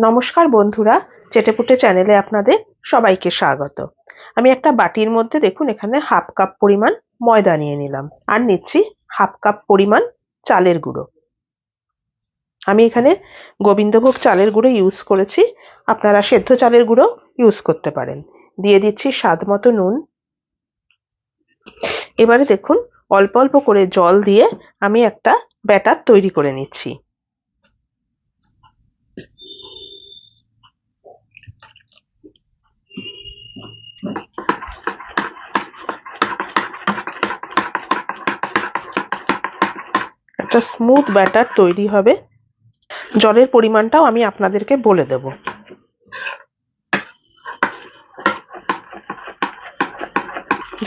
নমস্কার বন্ধুরা, চেটেপুটে চ্যানেলে আপনাদের সবাইকে স্বাগত। আমি একটা বাটির মধ্যে দেখুন এখানে হাফ কাপ পরিমাণ ময়দা নিয়ে নিলাম আর নিচ্ছি হাফ কাপ পরিমাণ চালের গুঁড়ো। আমি এখানে গোবিন্দভোগ চালের গুঁড়ো ইউজ করেছি, আপনারা সেদ্ধ চালের গুঁড়ো ইউজ করতে পারেন। দিয়ে দিচ্ছি স্বাদ মতো নুন। এবারে দেখুন অল্প অল্প করে জল দিয়ে আমি একটা ব্যাটার তৈরি করে নিচ্ছি। একটা স্মুথ ব্যাটার তৈরি হবে। জলের পরিমাণটাও আমি আপনাদেরকে বলে দেব।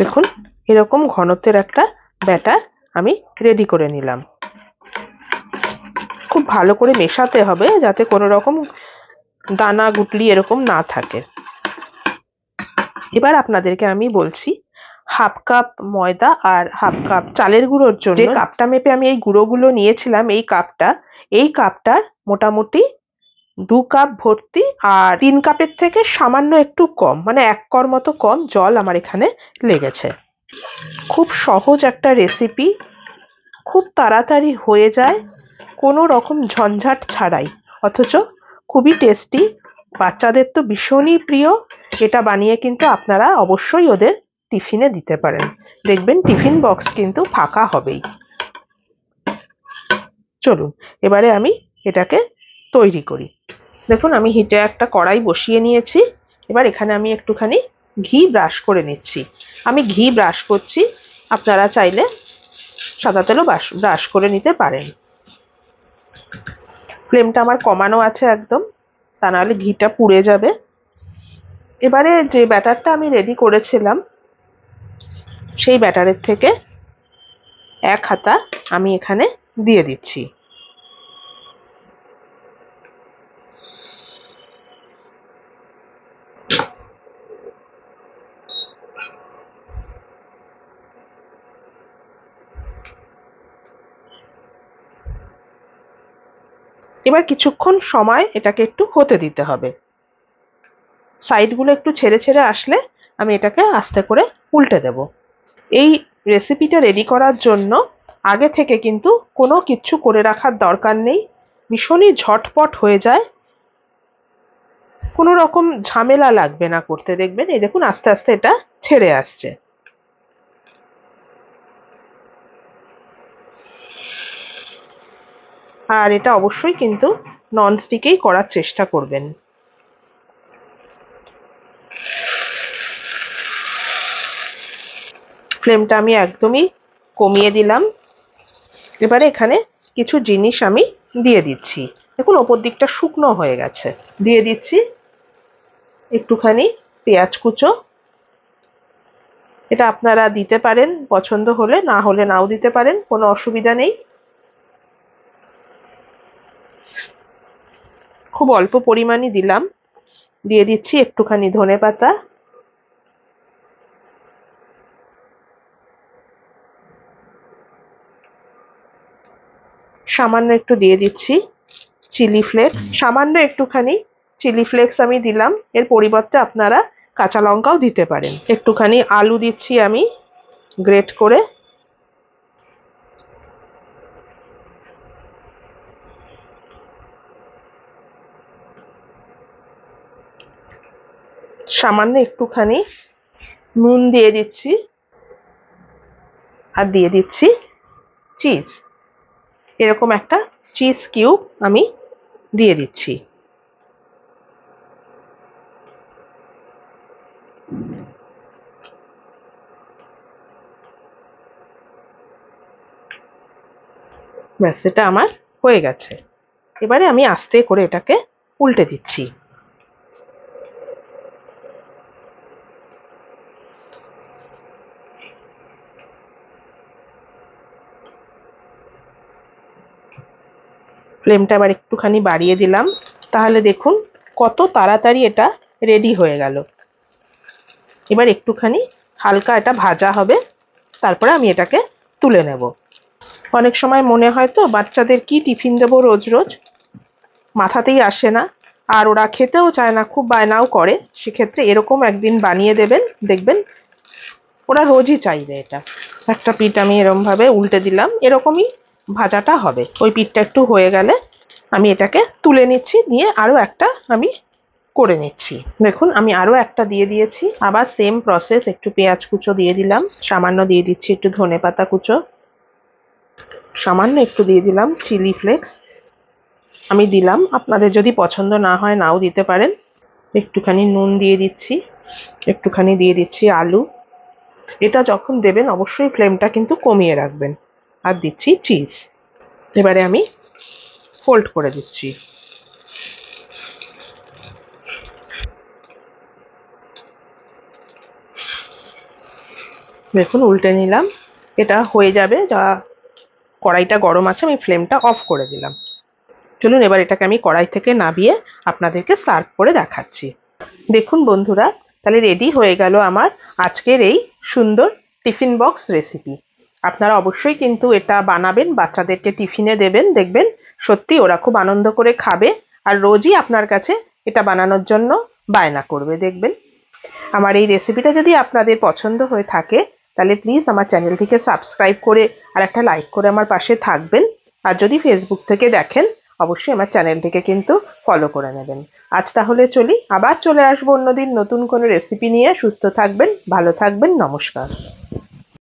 দেখুন এরকম ঘনত্বের একটা ব্যাটার আমি রেডি করে নিলাম। খুব ভালো করে মেশাতে হবে যাতে কোনো রকম দানা গুটলি এরকম না থাকে। এবার আপনাদেরকে আমি বলছি, হাফ কাপ ময়দা আর হাফ কাপ চালের গুঁড়োর জন্য যে কাপটা মেপে আমি এই গুঁড়োগুলো নিয়েছিলাম, এই কাপটার মোটামুটি 2 কাপ ভর্তি, আর 3 কাপের থেকে সামান্য একটু কম, মানে 1 কর মতো কম জল আমার এখানে লেগেছে। খুব সহজ একটা রেসিপি, খুব তাড়াতাড়ি হয়ে যায়, কোনো রকম ঝঞ্ঝাট ছাড়াই, অথচ খুবই টেস্টি। বাচ্চাদের তো ভীষণই প্রিয়। এটা বানিয়ে কিন্তু আপনারা অবশ্যই ওদের টিফিনে দিতে পারেন, দেখবেন টিফিন বক্স কিন্তু ফাঁকা হবেই। চলুন এবারে আমি এটাকে তৈরি করি। দেখুন আমি হিটে একটা কড়াই বসিয়ে নিয়েছি। এবার এখানে আমি একটুখানি ঘি ব্রাশ করে নিচ্ছি। আমি ঘি ব্রাশ করছি, আপনারা চাইলে সাদা তেলও ব্রাশ করে নিতে পারেন। ফ্লেমটা আমার কমানো আছে একদম, তা নাহলে ঘিটা পুড়ে যাবে। এবারে যে ব্যাটারটা আমি রেডি করেছিলাম সেই ব্যাটারের থেকে 1 হাতা আমি এখানে দিয়ে দিচ্ছি। এবার কিছুক্ষণ সময় এটাকে একটু হতে দিতে হবে। সাইডগুলো একটু ছেড়ে ছেড়ে আসলে আমি এটাকে আস্তে করে উল্টে দেব। এই রেসিপিটা রেডি করার জন্য আগে থেকে কিন্তু কোনো কিচ্ছু করে রাখার দরকার নেই, ভীষণই ঝটপট হয়ে যায়, কোনো রকম ঝামেলা লাগবে না করতে। দেখবেন এই দেখুন আস্তে আস্তে এটা ছেড়ে আসছে। আর এটা অবশ্যই কিন্তু ননস্টিকেই করার চেষ্টা করবেন। ফ্লেমটা আমি একদমই কমিয়ে দিলাম। এবারে এখানে কিছু জিনিস আমি দিয়ে দিচ্ছি। দেখুন ওপর দিকটা শুকনো হয়ে গেছে। দিয়ে দিচ্ছি একটুখানি পেঁয়াজ কুচো। এটা আপনারা দিতে পারেন পছন্দ হলে, না হলে নাও দিতে পারেন, কোনো অসুবিধা নেই। খুব অল্প পরিমাণই দিলাম। দিয়ে দিচ্ছি একটুখানি ধনেপাতা, সামান্য একটু দিয়ে দিচ্ছি চিলি ফ্লেক্স, সামান্য একটুখানি চিলি ফ্লেক্স আমি দিলাম। এর পরিবর্তে আপনারা কাঁচা লঙ্কাও দিতে পারেন। একটুখানি আলু দিচ্ছি আমি গ্রেট করে। সামান্য একটুখানি নুন দিয়ে দিচ্ছি, আর দিয়ে দিচ্ছি চিজ। এরকম একটা চিজ কিউব আমি দিয়ে দিচ্ছি। ব্যাস এটা আমার হয়ে গেছে। এবারে আমি আস্তে করে এটাকে উল্টে দিচ্ছি। ফ্লেমটা আবার একটুখানি বাড়িয়ে দিলাম, তাহলে দেখুন কত তাড়াতাড়ি এটা রেডি হয়ে গেল। এবার একটুখানি হালকা এটা ভাজা হবে, তারপরে আমি এটাকে তুলে নেব। অনেক সময় মনে হয় তো বাচ্চাদের কি টিফিন দেবো রোজ রোজ, মাথাতেই আসে না। আর ওরা খেতেও চায় না, খুব বায়নাও করে, সেক্ষেত্রে এরকম একদিন বানিয়ে দেবেন, দেখবেন ওরা রোজই চাইবে এটা। একটা পিঠ আমি এরকম ভাবে উল্টে দিলাম, এরকমই ভাজাটা হবে। ওই পিঠটা একটু হয়ে গেলে আমি এটাকে তুলে নিচ্ছি, নিয়ে আরো একটা আমি করে নিচ্ছি। দেখুন আমি আরো একটা দিয়ে দিয়েছি, আবার সেম প্রসেস। একটু পেঁয়াজ কুচো দিয়ে দিলাম, সামান্য দিয়ে দিচ্ছি একটু ধনেপাতা কুচো, সামান্য একটু দিয়ে দিলাম চিলি ফ্লেক্স আমি দিলাম, আপনাদের যদি পছন্দ না হয় নাও দিতে পারেন। একটুখানি নুন দিয়ে দিচ্ছি, একটুখানি দিয়ে দিচ্ছি আলু। এটা যখন দেবেন অবশ্যই ফ্লেমটা কিন্তু কমিয়ে রাখবেন। আর দিচ্ছি চিজ। এবারে আমি ফোল্ড করে দিচ্ছি। দেখুন উল্টে নিলাম, এটা হয়ে যাবে। যা কড়াইটা গরম আছে, আমি ফ্লেমটা অফ করে দিলাম। চলুন এবার এটাকে আমি কড়াই থেকে নামিয়ে আপনাদেরকে সার্ভ করে দেখাচ্ছি। দেখুন বন্ধুরা, তাহলে রেডি হয়ে গেল আমার আজকের এই সুন্দর টিফিন বক্স রেসিপি। আপনারা অবশ্যই কিন্তু এটা বানাবেন, বাচ্চাদেরকে টিফিনে দেবেন, দেখবেন সত্যি ওরা খুব আনন্দ করে খাবে আর রোজই আপনার কাছে এটা বানানোর জন্য বায়না করবে। দেখবেন আমার এই রেসিপিটা যদি আপনাদের পছন্দ হয়ে থাকে, তাহলে প্লিজ আমার চ্যানেলটিকে সাবস্ক্রাইব করে আর একটা লাইক করে আমার পাশে থাকবেন। আর যদি ফেসবুক থেকে দেখেন, অবশ্যই আমার চ্যানেলটিকে কিন্তু ফলো করে নেবেন। আজ তাহলে চলি, আবার চলে আসবো অন্যদিন নতুন কোনো রেসিপি নিয়ে। সুস্থ থাকবেন, ভালো থাকবেন, নমস্কার।